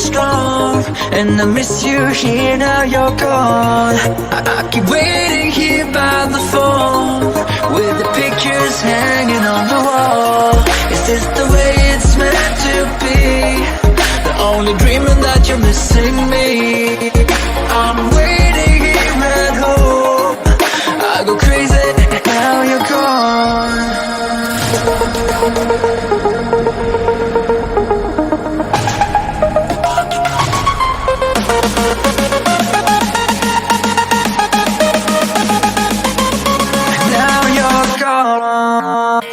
strong, and I miss you here, now you're gone. I keep waiting here by the phone, with the pictures hanging on the wall. Is this the way it's meant to be? The only dreaming that you're missing me. I'm waiting here at home, I go crazy now you're gone. Now you're gone.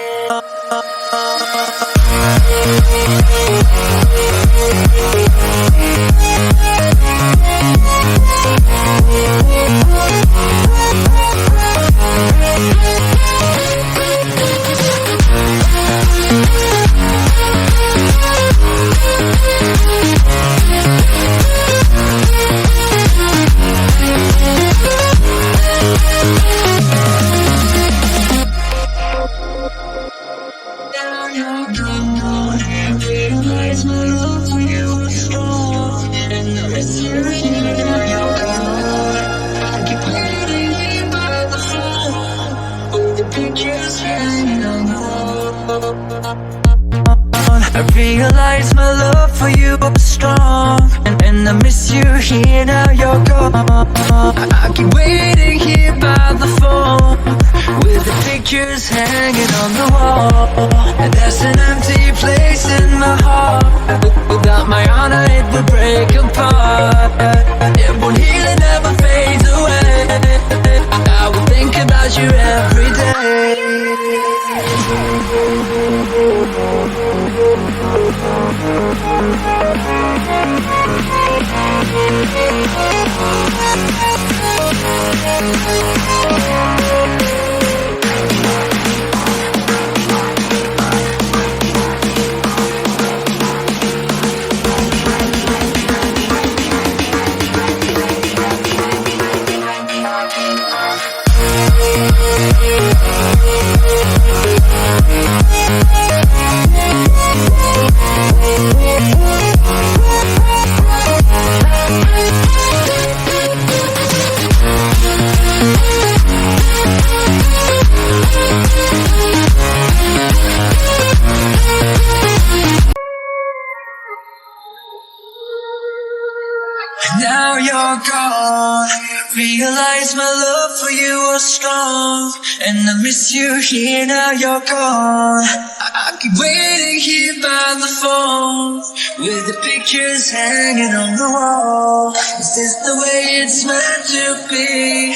I realize my love for you was strong, and I miss you here, now you're gone. I keep waiting here by the phone, with the pictures hanging on the wall. And there's an empty place in my heart, without my honor it would break apart. It won't heal, it never fades away. I will think about you every day. Now you're gone. Realize my love for you was strong, and I miss you here, now you're gone. I keep waiting here by the phone, with the pictures hanging on the wall. Is this the way it's meant to be?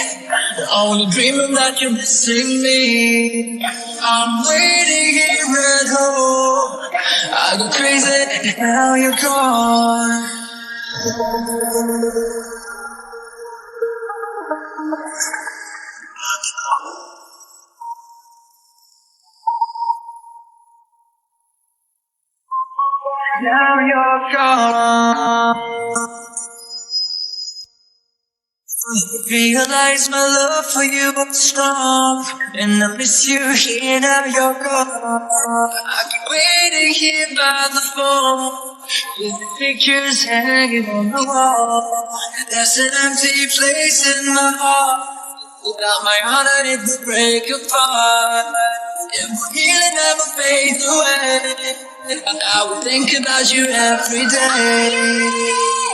The only dreaming that you're missing me. I'm waiting here at home, I go crazy now you're gone. Now you're gone. Realize my love for you was strong, and I miss you here, now you're gone. I keep waiting here by the phone, with the pictures hanging on the wall. There's an empty place in my heart, without my honor it would break apart. It would heal and never fade away, and I would think about you every day.